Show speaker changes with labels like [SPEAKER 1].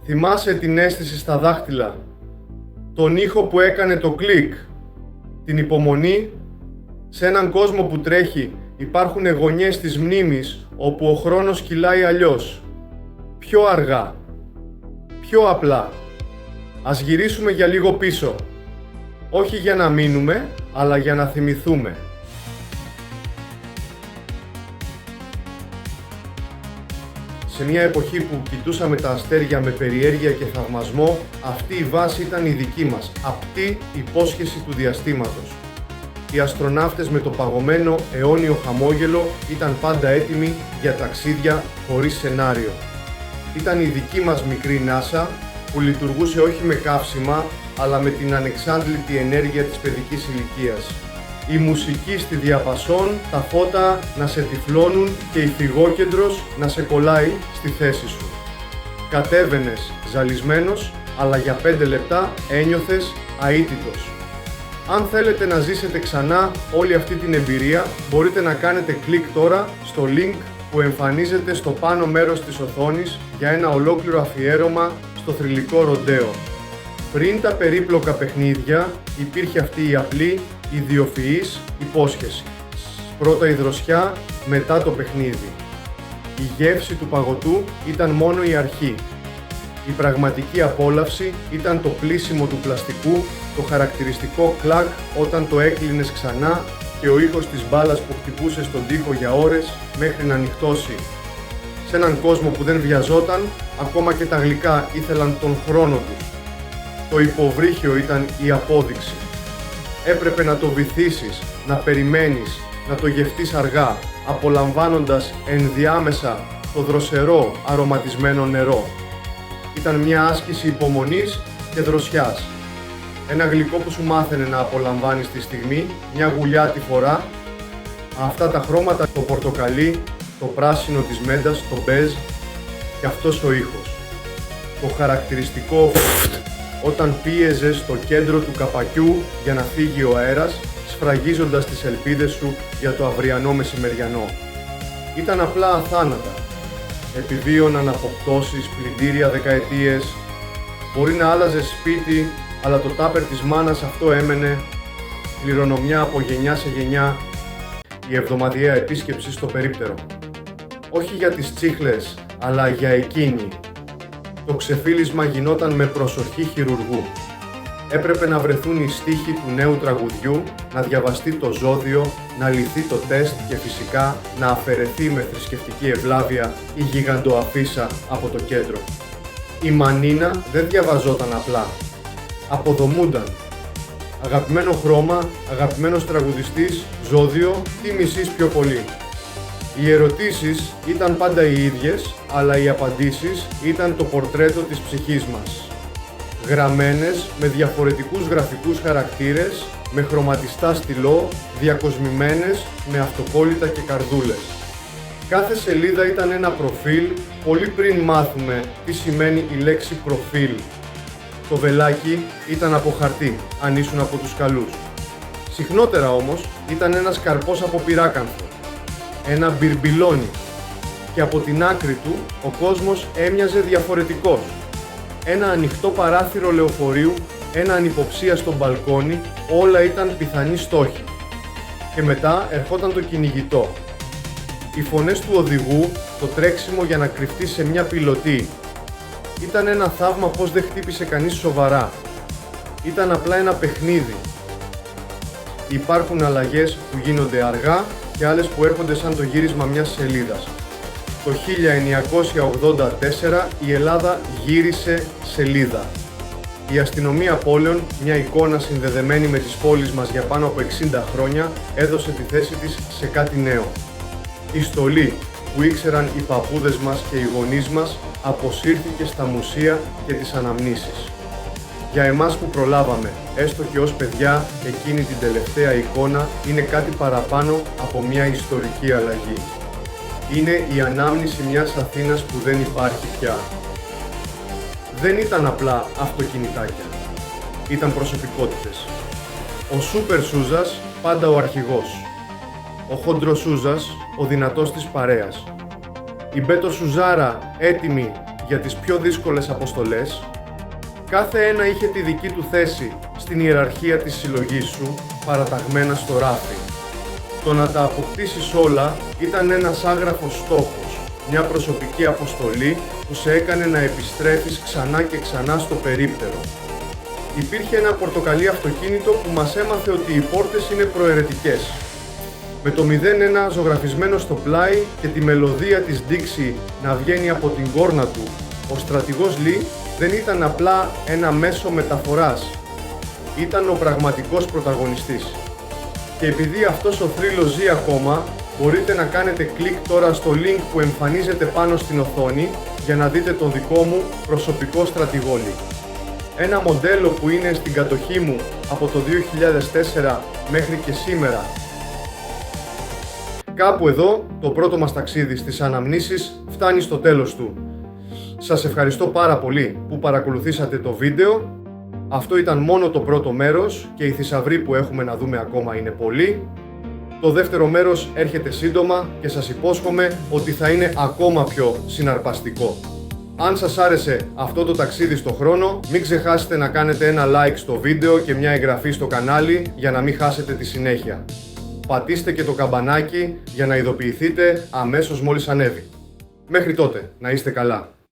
[SPEAKER 1] Θυμάσαι την αίσθηση στα δάχτυλα, τον ήχο που έκανε το κλικ, την υπομονή. Σε έναν κόσμο που τρέχει υπάρχουν γωνιές της μνήμης όπου ο χρόνος κυλάει αλλιώς. Πιο αργά, πιο απλά. Ας γυρίσουμε για λίγο πίσω. Όχι για να μείνουμε, αλλά για να θυμηθούμε. Σε μια εποχή που κοιτούσαμε τα αστέρια με περιέργεια και θαυμασμό, αυτή η βάση ήταν η δική μας, απτή υπόσχεση του διαστήματος. Οι αστροναύτες με το παγωμένο αιώνιο χαμόγελο ήταν πάντα έτοιμοι για ταξίδια χωρίς σενάριο. Ήταν η δική μας μικρή NASA που λειτουργούσε όχι με καύσιμα, αλλά με την ανεξάντλητη ενέργεια της παιδικής ηλικίας. Η μουσική στη διαπασόν, τα φώτα να σε τυφλώνουν και η φυγόκεντρος να σε κολλάει στη θέση σου. Κατέβαινες ζαλισμένος, αλλά για 5 λεπτά ένιωθες αίτητος. Αν θέλετε να ζήσετε ξανά όλη αυτή την εμπειρία, μπορείτε να κάνετε κλικ τώρα στο link που εμφανίζεται στο πάνω μέρος της οθόνης για ένα ολόκληρο αφιέρωμα στο θρυλικό ροντέο. Πριν τα περίπλοκα παιχνίδια, υπήρχε αυτή η απλή, ιδιοφυής υπόσχεση. Πρώτα η δροσιά, μετά το παιχνίδι. Η γεύση του παγωτού ήταν μόνο η αρχή. Η πραγματική απόλαυση ήταν το πλύσιμο του πλαστικού, το χαρακτηριστικό κλακ όταν το έκλεινες ξανά και ο ήχος της μπάλας που χτυπούσε στον τοίχο για ώρες μέχρι να νυχτώσει. Σε έναν κόσμο που δεν βιαζόταν, ακόμα και τα γλυκά ήθελαν τον χρόνο τους. Το υποβρύχιο ήταν η απόδειξη. Έπρεπε να το βυθίσεις, να περιμένεις, να το γευτείς αργά, απολαμβάνοντας ενδιάμεσα το δροσερό αρωματισμένο νερό. Ήταν μια άσκηση υπομονής και δροσιάς. Ένα γλυκό που σου μάθαινε να απολαμβάνεις τη στιγμή, μια γουλιά τη φορά. Αυτά τα χρώματα, το πορτοκαλί, το πράσινο της μέντα, το μπέζ και αυτός ο ήχος. Το χαρακτηριστικό όταν πίεζες στο κέντρο του καπακιού για να φύγει ο αέρας, σφραγίζοντας τις ελπίδες σου για το αυριανό μεσημεριανό. Ήταν απλά αθάνατα. Επιβίωναν αποπτώσεις, πλυντήρια δεκαετίες. Μπορεί να άλλαζες σπίτι, αλλά το τάπερ της μάνας αυτό έμενε. Κληρονομιά από γενιά σε γενιά. Η εβδομαδιαία επίσκεψη στο περίπτερο. Όχι για τις τσίχλες, αλλά για εκείνη. Το ξεφύλισμα γινόταν με προσοχή χειρουργού. Έπρεπε να βρεθούν οι στίχοι του νέου τραγουδιού, να διαβαστεί το ζώδιο, να λυθεί το τεστ και φυσικά να αφαιρεθεί με θρησκευτική ευλάβεια η γιγαντοαφίσα από το κέντρο. Η μανίνα δεν διαβαζόταν απλά. Αποδομούνταν. Αγαπημένο χρώμα, αγαπημένος τραγουδιστής, ζώδιο, τι μισείς πιο πολύ. Οι ερωτήσεις ήταν πάντα οι ίδιες, αλλά οι απαντήσεις ήταν το πορτρέτο της ψυχής μας. Γραμμένες με διαφορετικούς γραφικούς χαρακτήρες, με χρωματιστά στυλό, διακοσμημένες με αυτοκόλλητα και καρδούλες. Κάθε σελίδα ήταν ένα προφίλ, πολύ πριν μάθουμε τι σημαίνει η λέξη προφίλ. Το βελάκι ήταν από χαρτί, αν ήσουν από τους καλούς. Συχνότερα όμως ήταν ένας καρπός από πυράκανθο, ένα μπιρμπιλόνι, και από την άκρη του ο κόσμος έμοιαζε διαφορετικός. Ένα ανοιχτό παράθυρο λεωφορείου, ένα ανυποψίαστο μπαλκόνι, όλα ήταν πιθανοί στόχοι. Και μετά ερχόταν το κυνηγητό. Οι φωνές του οδηγού, το τρέξιμο για να κρυφτεί σε μια πιλωτή. Ήταν ένα θαύμα πως δεν χτύπησε κανείς σοβαρά. Ήταν απλά ένα παιχνίδι. Υπάρχουν αλλαγές που γίνονται αργά και άλλες που έρχονται σαν το γύρισμα μιας σελίδας. Το 1984 η Ελλάδα γύρισε σελίδα. Η αστυνομία πόλεων, μια εικόνα συνδεδεμένη με τις πόλεις μας για πάνω από 60 χρόνια, έδωσε τη θέση της σε κάτι νέο. Η στολή που ήξεραν οι παππούδες μας και οι γονείς μας αποσύρθηκε στα μουσεία και τις αναμνήσεις. Για εμάς που προλάβαμε, έστω και ως παιδιά, εκείνη την τελευταία εικόνα είναι κάτι παραπάνω από μια ιστορική αλλαγή. Είναι η ανάμνηση μιας Αθήνας που δεν υπάρχει πια. Δεν ήταν απλά αυτοκινητάκια. Ήταν προσωπικότητες. Ο Σούπερ Σούζας, πάντα ο αρχηγός. Ο Χοντροσούζας, ο δυνατός της παρέας. Η Μπέτο Σουζάρα, έτοιμη για τις πιο δύσκολες αποστολές, κάθε ένα είχε τη δική του θέση στην ιεραρχία της συλλογής σου, παραταγμένα στο ράφι. Το να τα αποκτήσεις όλα ήταν ένας άγραφος στόχος, μια προσωπική αποστολή που σε έκανε να επιστρέφεις ξανά και ξανά στο περίπτερο. Υπήρχε ένα πορτοκαλί αυτοκίνητο που μας έμαθε ότι οι πόρτες είναι προαιρετικές. Με το 01 ζωγραφισμένο στο πλάι και τη μελωδία της Dixie να βγαίνει από την κόρνα του, ο στρατηγός Λι δεν ήταν απλά ένα μέσο μεταφοράς. Ήταν ο πραγματικός πρωταγωνιστής. Και επειδή αυτός ο θρύλος ζει ακόμα, μπορείτε να κάνετε κλικ τώρα στο link που εμφανίζεται πάνω στην οθόνη για να δείτε τον δικό μου προσωπικό στρατηγό Λι. Ένα μοντέλο που είναι στην κατοχή μου από το 2004 μέχρι και σήμερα. Κάπου εδώ το πρώτο μας ταξίδι στις αναμνήσεις φτάνει στο τέλος του. Σας ευχαριστώ πάρα πολύ που παρακολουθήσατε το βίντεο. Αυτό ήταν μόνο το πρώτο μέρος και οι θησαυροί που έχουμε να δούμε ακόμα είναι πολλοί. Το δεύτερο μέρος έρχεται σύντομα και σας υπόσχομαι ότι θα είναι ακόμα πιο συναρπαστικό. Αν σας άρεσε αυτό το ταξίδι στο χρόνο, μην ξεχάσετε να κάνετε ένα like στο βίντεο και μια εγγραφή στο κανάλι για να μην χάσετε τη συνέχεια. Πατήστε και το καμπανάκι για να ειδοποιηθείτε αμέσως μόλις ανέβει. Μέχρι τότε, να είστε καλά.